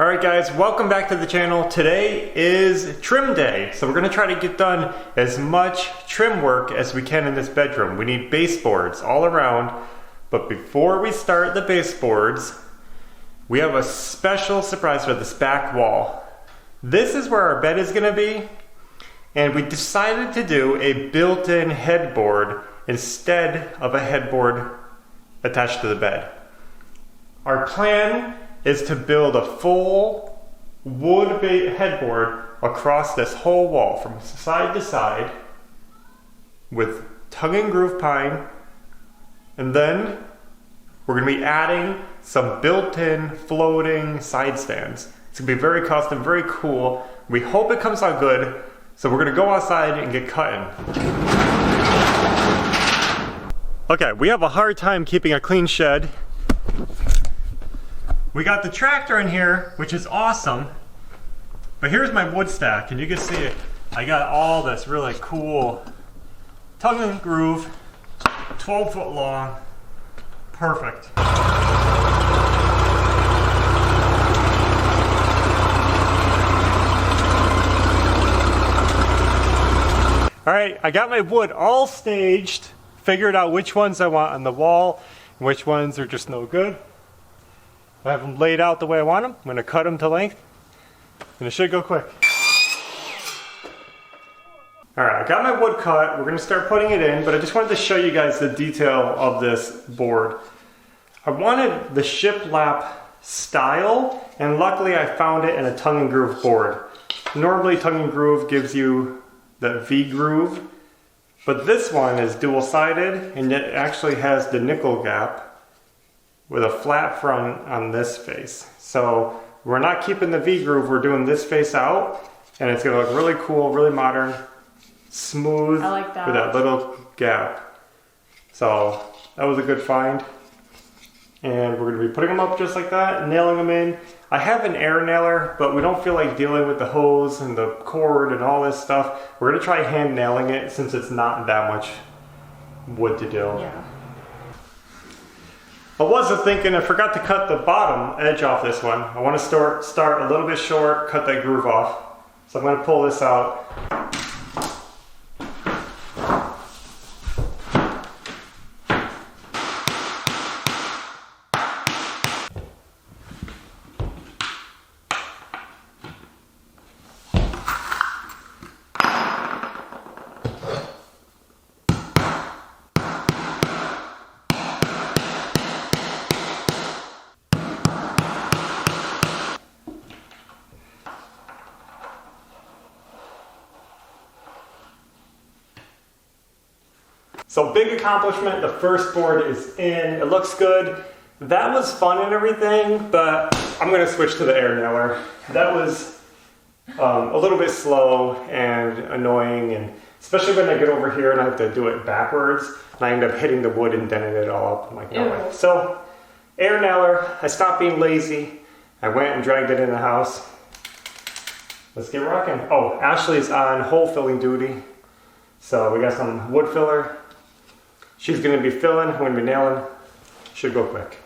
Alright guys, welcome back to the channel. Today is trim day, so we're going to try to get done as much trim work as we can in this bedroom. We need baseboards all around, but before we start the baseboards, we have a special surprise for this back wall. This is where our bed is going to be, and we decided to do a built-in headboard instead of a headboard attached to the bed. Our plan is to build a full wood headboard across this whole wall from side to side with tongue and groove pine, and then we're going to be adding some built-in floating side stands. It's going to be very custom, very cool. We hope it comes out good, so we're going to go outside and get cutting. Okay, we have a hard time keeping a clean shed. We got the tractor in here, which is awesome, but here's my wood stack, and you can see it. I got all this really cool tongue and groove, 12 foot long, perfect. All right, I got my wood all staged, figured out which ones I want on the wall, and which ones are just no good. I have them laid out the way I want them. I'm going to cut them to length, and it should go quick. Alright, I got my wood cut. We're going to start putting it in, but I just wanted to show you guys the detail of this board. I wanted the shiplap style, and luckily I found it in a tongue and groove board. Normally tongue and groove gives you the V groove, but this one is dual-sided, and it actually has the nickel gap with a flat front on this face. So we're not keeping the V groove, we're doing this face out, and it's gonna look really cool, really modern, smooth, I like that. with that little gap. So that was a good find. And we're gonna be putting them up just like that, nailing them in. I have an air nailer, but we don't feel like dealing with the hose and the cord and all this stuff. We're gonna try hand nailing it since it's not that much wood to do. Yeah. I wasn't thinking, I forgot to cut the bottom edge off this one. I want to start a little bit short, cut that groove off. So I'm going to pull this out. So big accomplishment, the first board is in, it looks good. That was fun and everything, but I'm gonna switch to the air nailer. That was a little bit slow and annoying, and especially when I get over here and I have to do it backwards, and I end up hitting the wood and denting it all up. I'm like, no way. So, air nailer, I stopped being lazy. I went and dragged it in the house. Let's get rocking. Oh, Ashley's on hole filling duty. So we got some wood filler. She's going to be filling, I'm going to be nailing. Should go quick.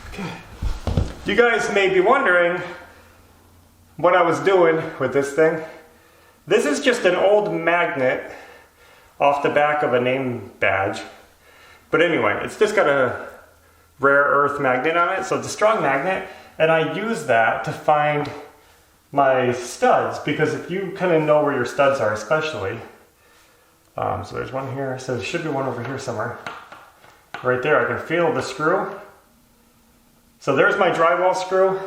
Okay. You guys may be wondering what I was doing with this thing. This is just an old magnet off the back of a name badge. But anyway, it's just got a rare earth magnet on it, so it's a strong magnet, and I use that to find my studs, because if you kind of know where your studs are, especially, so there's one here, so there should be one over here somewhere. Right there, I can feel the screw. So there's my drywall screw,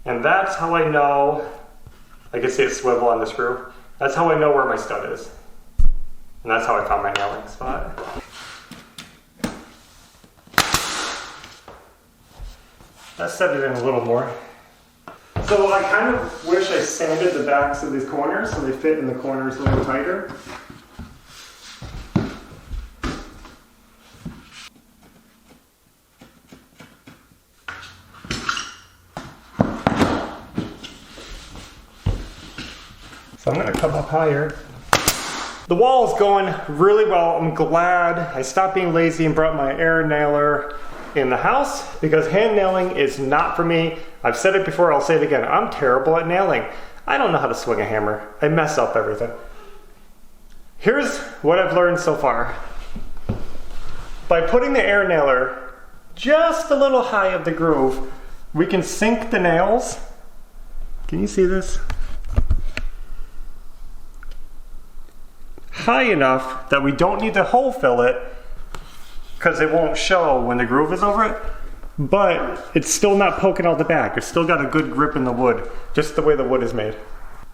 and that's how I know, I can see it swivel on the screw, that's how I know where my stud is. And that's how I found my nailing spot. I set it in a little more. So I kind of wish I sanded the backs of these corners so they fit in the corners a little tighter. So I'm gonna come up higher. The wall is going really well. I'm glad I stopped being lazy and brought my air nailer in the house because hand nailing is not for me. I've said it before, I'll say it again. I'm terrible at nailing. I don't know how to swing a hammer. I mess up everything. Here's what I've learned so far. By putting the air nailer just a little high of the groove, we can sink the nails. Can you see this? High enough that we don't need to hole fill it because it won't show when the groove is over it, but it's still not poking out the back. It's still got a good grip in the wood, just the way the wood is made.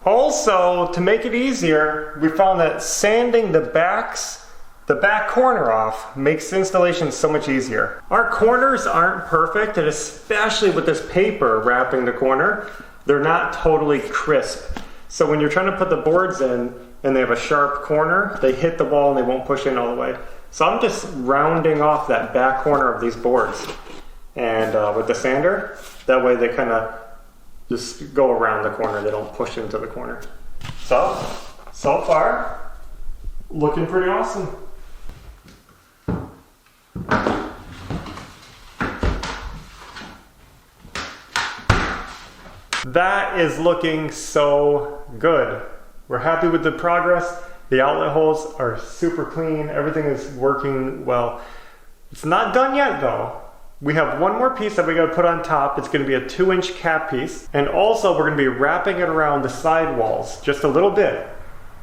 Also, to make it easier, we found that sanding the back corner off makes installation so much easier. Our corners aren't perfect, and especially with this paper wrapping the corner, they're not totally crisp. So when you're trying to put the boards in and they have a sharp corner, they hit the wall and they won't push in all the way. So I'm just rounding off that back corner of these boards. And with the sander, that way they kind of just go around the corner, they don't push into the corner. So far, looking pretty awesome. That is looking so good. We're happy with the progress. The outlet holes are super clean. Everything is working well. It's not done yet though. We have one more piece that we gotta put on top. It's gonna be a 2-inch cap piece. And also we're gonna be wrapping it around the side walls just a little bit.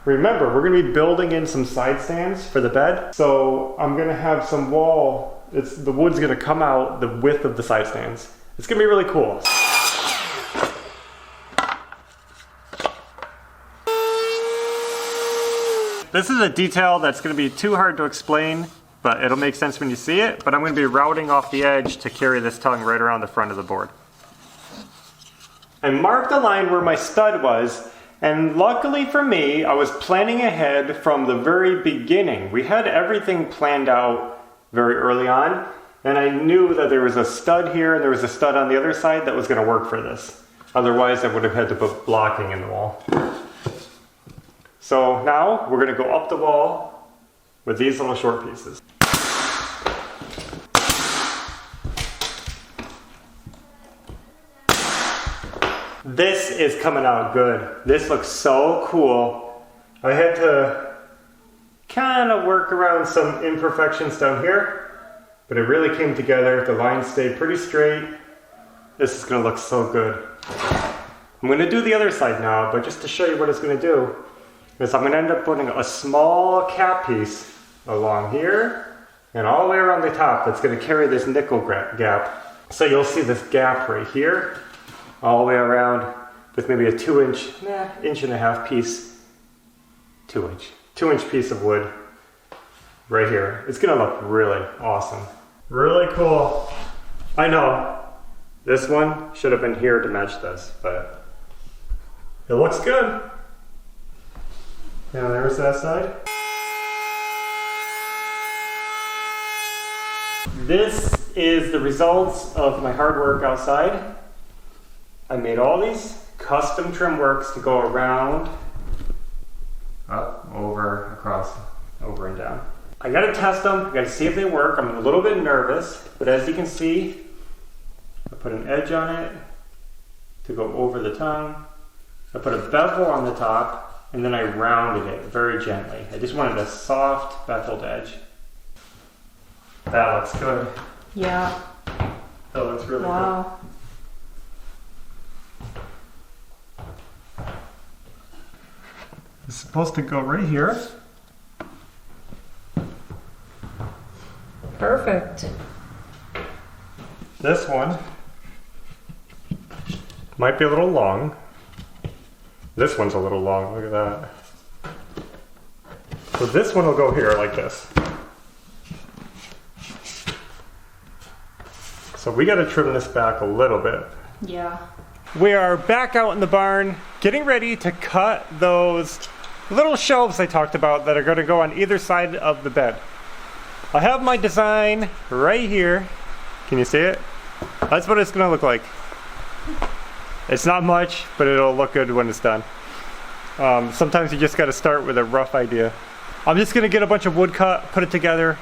Remember, we're gonna be building in some side stands for the bed. So I'm gonna have some wall, the wood's gonna come out the width of the side stands. It's gonna be really cool. This is a detail that's going to be too hard to explain, but it'll make sense when you see it. But I'm going to be routing off the edge to carry this tongue right around the front of the board. I marked the line where my stud was, and luckily for me, I was planning ahead from the very beginning. We had everything planned out very early on, and I knew that there was a stud here and there was a stud on the other side that was going to work for this. Otherwise, I would have had to put blocking in the wall. So now we're going to go up the wall with these little short pieces. This is coming out good. This looks so cool. I had to kind of work around some imperfections down here, but it really came together. The lines stayed pretty straight. This is going to look so good. I'm going to do the other side now, but just to show you what it's going to do, is I'm going to end up putting a small cap piece along here and all the way around the top that's going to carry this nickel gap. So you'll see this gap right here, all the way around with maybe a 2-inch, inch and a half piece, 2-inch piece of wood right here. It's going to look really awesome. Really cool. I know, this one should have been here to match this, but it looks good. Now there's that side. This is the results of my hard work outside. I made all these custom trim works to go around, up, over, across, over and down. I gotta test them, I gotta see if they work. I'm a little bit nervous, but as you can see, I put an edge on it to go over the tongue. I put a bevel on the top, and then I rounded it very gently. I just wanted a soft beveled edge. That looks good. Yeah. That looks really good. Wow. It's supposed to go right here. Perfect. This one might be a little long. This one's a little long, look at that. So this one will go here like this. So we gotta trim this back a little bit. Yeah. We are back out in the barn, getting ready to cut those little shelves I talked about that are gonna go on either side of the bed. I have my design right here. Can you see it? That's what it's gonna look like. It's not much, but it'll look good when it's done. Sometimes you just got to start with a rough idea. I'm just going to get a bunch of wood cut, put it together,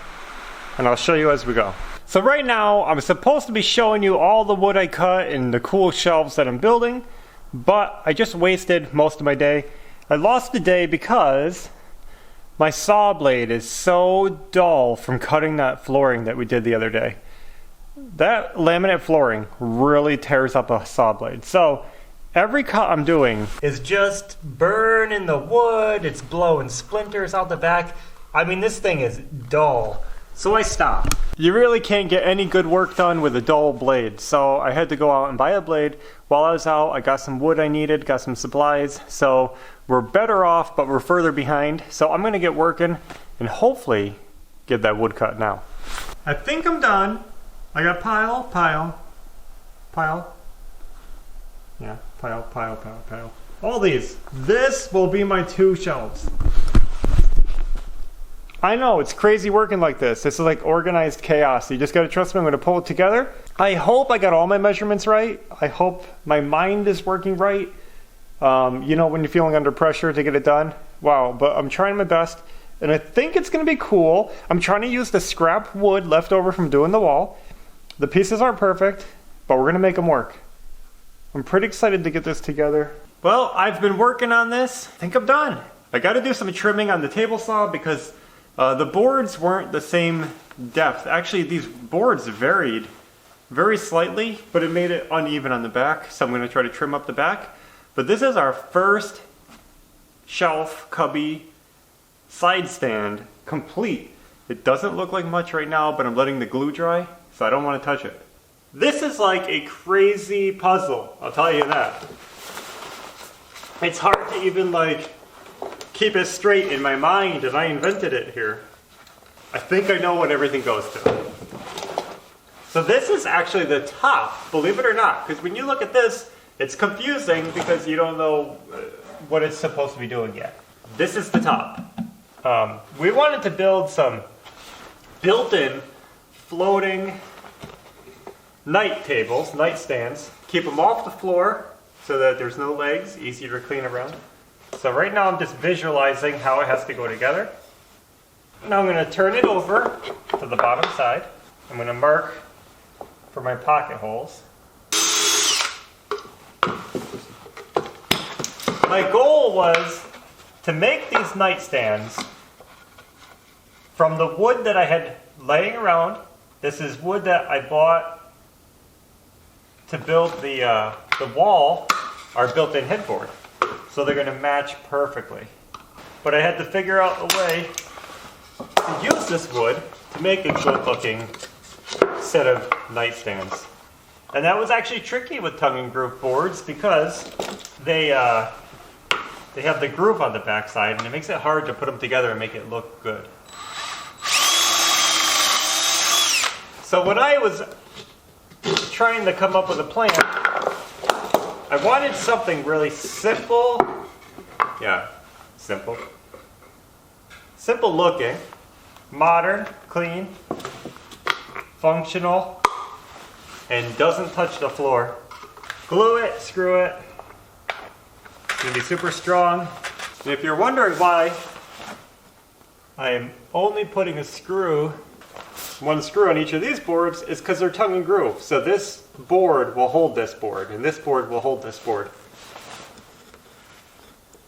and I'll show you as we go. So right now, I'm supposed to be showing you all the wood I cut and the cool shelves that I'm building, but I just wasted most of my day. I lost the day because my saw blade is so dull from cutting that flooring that we did the other day. That laminate flooring really tears up a saw blade. So every cut I'm doing is just burning the wood, it's blowing splinters out the back. I mean, this thing is dull. So I stopped. You really can't get any good work done with a dull blade. So I had to go out and buy a blade. While I was out, I got some wood I needed, got some supplies. So we're better off, but we're further behind. So I'm gonna get working and hopefully get that wood cut now. I think I'm done. I got pile. Yeah, pile. All these. This will be my 2 shelves. I know, it's crazy working like this. This is like organized chaos. You just gotta trust me, I'm gonna pull it together. I hope I got all my measurements right. I hope my mind is working right. You know, when you're feeling under pressure to get it done. Wow, but I'm trying my best. And I think it's gonna be cool. I'm trying to use the scrap wood left over from doing the wall. The pieces aren't perfect, but we're gonna make them work. I'm pretty excited to get this together. Well, I've been working on this. I think I'm done. I gotta do some trimming on the table saw because the boards weren't the same depth. Actually, these boards varied very slightly, but it made it uneven on the back, so I'm going to try to trim up the back. But this is our first shelf, cubby, side stand complete. It doesn't look like much right now, but I'm letting the glue dry, so I don't want to touch it. This is like a crazy puzzle, I'll tell you that. It's hard to even keep it straight in my mind, and I invented it here. I think I know what everything goes to. So this is actually the top, believe it or not, because when you look at this, it's confusing because you don't know what it's supposed to be doing yet. This is the top. We wanted to build some built-in floating nightstands, keep them off the floor so that there's no legs, easier to clean around. So right now I'm just visualizing how it has to go together. Now I'm going to turn it over to the bottom side. I'm going to mark for my pocket holes. My goal was to make these nightstands from the wood that I had laying around. This is wood that I bought to build the wall, our built-in headboard. So they're going to match perfectly. But I had to figure out a way to use this wood to make a good looking set of nightstands. And that was actually tricky with tongue and groove boards because they have the groove on the backside and it makes it hard to put them together and make it look good. So when I was trying to come up with a plan, I wanted something really simple. Yeah, simple. Simple looking, modern, clean, functional, and doesn't touch the floor. Glue it, screw it. It's gonna be super strong. And if you're wondering why I am only putting one screw on each of these boards, is because they're tongue and groove. So this board will hold this board, and this board will hold this board.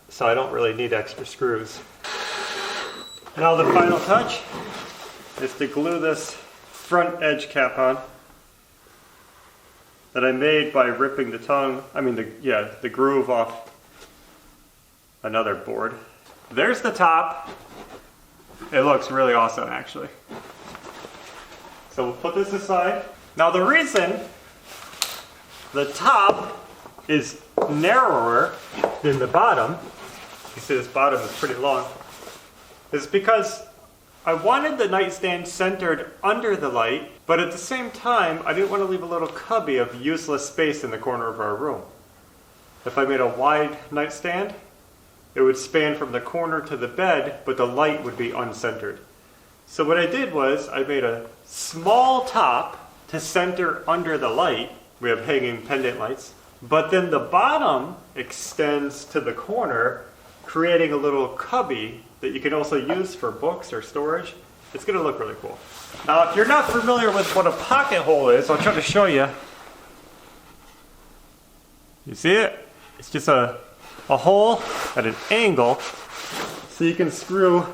So I don't really need extra screws. Now the final touch is to glue this front edge cap on that I made by ripping the groove off another board. There's the top. It looks really awesome actually. So we'll put this aside. Now the reason the top is narrower than the bottom, you see this bottom is pretty long, is because I wanted the nightstand centered under the light, but at the same time, I didn't want to leave a little cubby of useless space in the corner of our room. If I made a wide nightstand, it would span from the corner to the bed, but the light would be uncentered. So what I did was I made a small top to center under the light. We have hanging pendant lights. But then the bottom extends to the corner creating a little cubby that you can also use for books or storage. It's gonna look really cool. Now, if you're not familiar with what a pocket hole is, I'll try to show you. You see it? It's just a hole at an angle so you can screw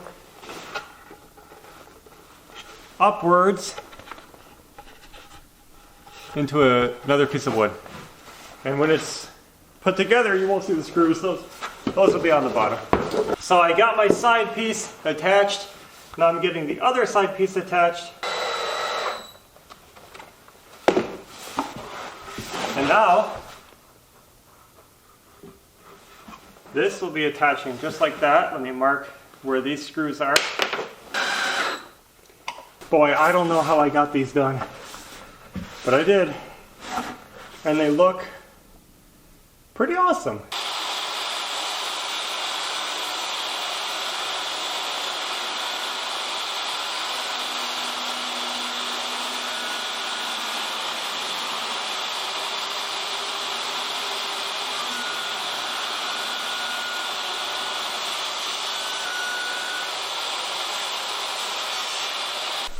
upwards into another piece of wood. And when it's put together, you won't see the screws. Those will be on the bottom. So I got my side piece attached. Now I'm getting the other side piece attached. And now, this will be attaching just like that. Let me mark where these screws are. Boy, I don't know how I got these done, but I did. And they look pretty awesome.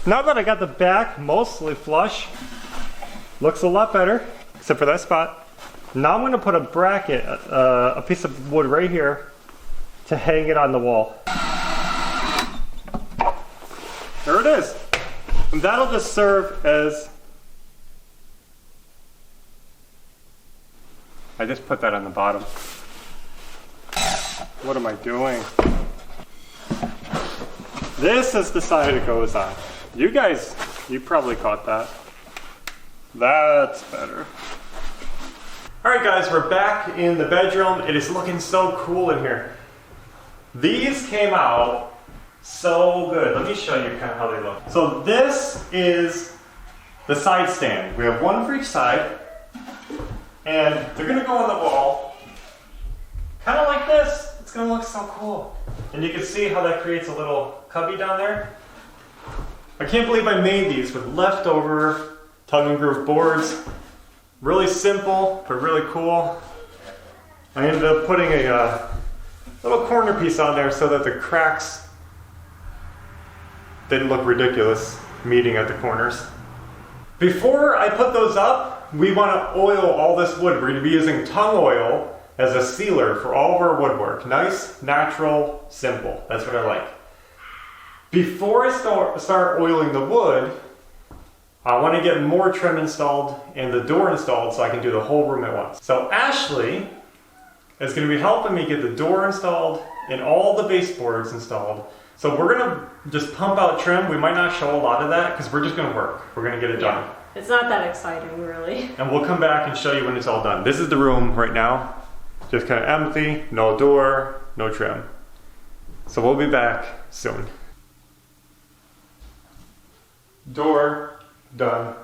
Now that I got the back mostly flush, looks a lot better, except for that spot. Now I'm going to put a bracket, a piece of wood right here to hang it on the wall. There it is. And that'll just serve as... I just put that on the bottom. What am I doing? This is the side it goes on. You guys, you probably caught that. That's better. Alright guys, we're back in the bedroom. It is looking so cool in here. These came out so good. Let me show you kind of how they look. So this is the side stand. We have one for each side. And they're going to go on the wall. Kind of like this. It's going to look so cool. And you can see how that creates a little cubby down there. I can't believe I made these with leftover tongue and groove boards. Really simple, but really cool. I ended up putting a little corner piece on there so that the cracks didn't look ridiculous meeting at the corners. Before I put those up, we want to oil all this wood. We're going to be using tung oil as a sealer for all of our woodwork. Nice, natural, simple. That's what I like. Before I start oiling the wood, I want to get more trim installed and the door installed so I can do the whole room at once. So Ashley is going to be helping me get the door installed and all the baseboards installed. So we're going to just pump out trim. We might not show a lot of that because we're just going to work. We're going to get it done. It's not that exciting, really. And we'll come back and show you when it's all done. This is the room right now. Just kind of empty, no door, no trim. So we'll be back soon. Door done.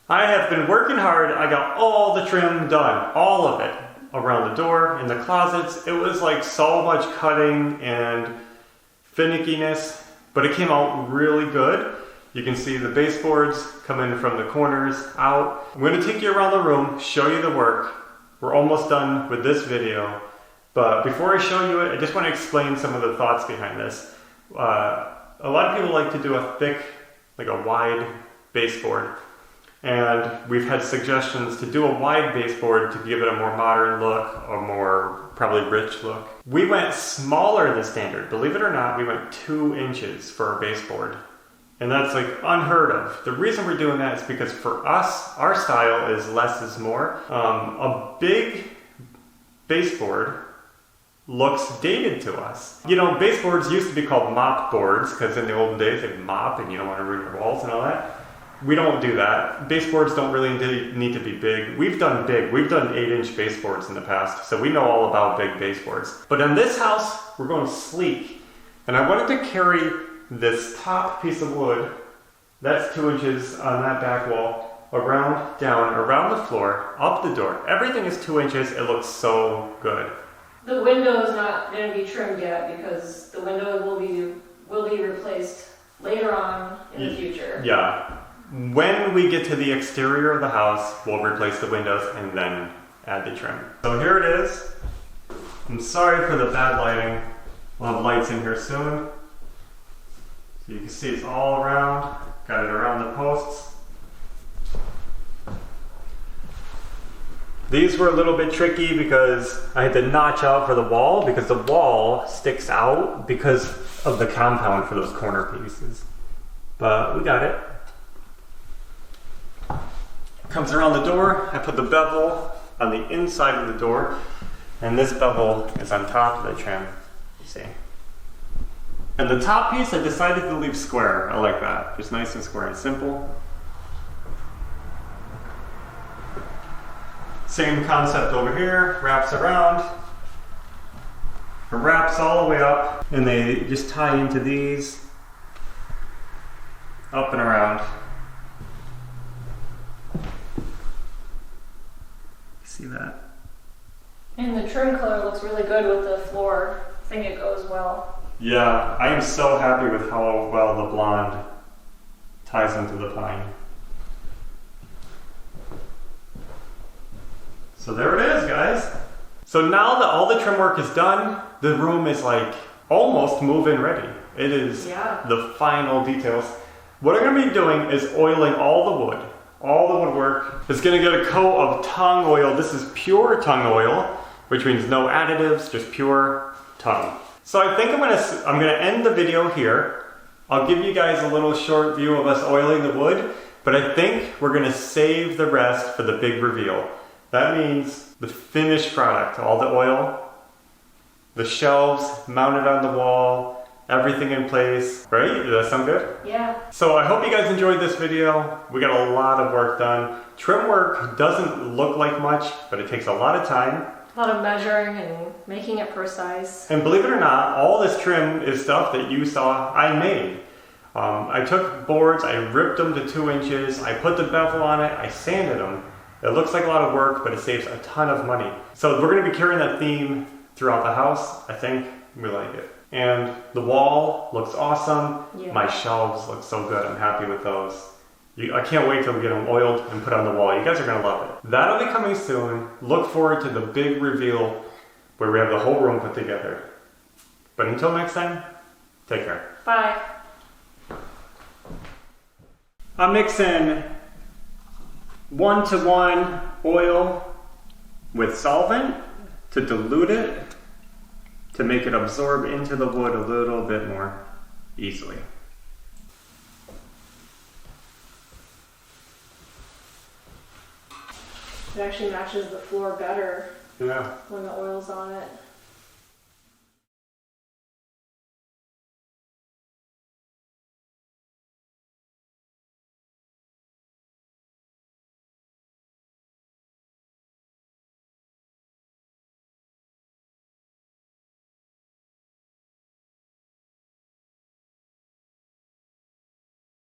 I have been working hard. I got all the trim done, all of it, around the door, in the closets. It was like so much cutting and finickiness, but it came out really good. You can see the baseboards coming from the corners out. I'm going to take you around the room, show you the work. We're almost done with this video, but before I show you it, I just want to explain some of the thoughts behind this. A lot of people like to do a thick, like a wide baseboard, and we've had suggestions to do a wide baseboard to give it a more modern look, a more probably rich look. We went smaller than standard. Believe it or not, we went 2 inches for our baseboard. And that's like unheard of. The reason we're doing that is because for us, our style is less is more. A big baseboard looks dated to us. You know, baseboards used to be called mop boards because in the olden days they'd mop and you don't want to ruin your walls and all that. We don't do that. Baseboards don't really need to be big. We've done big. We've done 8-inch baseboards in the past, so we know all about big baseboards. But in this house, we're going sleek. And I wanted to carry this top piece of wood, that's 2 inches on that back wall, around, down, around the floor, up the door. Everything is 2 inches. It looks so good. The window is not going to be trimmed yet because the window will be replaced later on in the future. Yeah. When we get to the exterior of the house, we'll replace the windows and then add the trim. So here it is. I'm sorry for the bad lighting. We'll have lights in here soon. So you can see it's all around. Got it around the posts. These were a little bit tricky because I had to notch out for the wall because the wall sticks out because of the compound for those corner pieces. But we got it. Comes around the door. I put the bevel on the inside of the door, and this bevel is on top of the trim. See? And the top piece I decided to leave square. I like that. Just nice and square and simple. Same concept over here, wraps around. It wraps all the way up, and they just tie into these, up and around. See that? And the trim color looks really good with the floor. I think it goes well. Yeah, I am so happy with how well the blonde ties into the pine. So there it is, guys. So now that all the trim work is done, the room is like almost move-in ready. It is the final details. What I'm gonna be doing is oiling all the wood, all the woodwork. It's gonna get a coat of tung oil. This is pure tung oil, which means no additives, just pure tung. So I think I'm gonna end the video here. I'll give you guys a little short view of us oiling the wood, but I think we're gonna save the rest for the big reveal. That means the finished product, all the oil, the shelves mounted on the wall, everything in place, right? Does that sound good? Yeah. So I hope you guys enjoyed this video. We got a lot of work done. Trim work doesn't look like much, but it takes a lot of time. A lot of measuring and making it precise. And believe it or not, all this trim is stuff that you saw I made. I took boards, I ripped them to 2 inches, I put the bevel on it, I sanded them. It looks like a lot of work, but it saves a ton of money. So we're gonna be carrying that theme throughout the house. I think we like it. And the wall looks awesome. Yeah. My shelves look so good. I'm happy with those. I can't wait till we get them oiled and put on the wall. You guys are gonna love it. That'll be coming soon. Look forward to the big reveal where we have the whole room put together. But until next time, take care. Bye. I'm mixing 1-to-1 oil with solvent to dilute it to make it absorb into the wood a little bit more easily. It actually matches the floor better Yeah. when the oil's on it.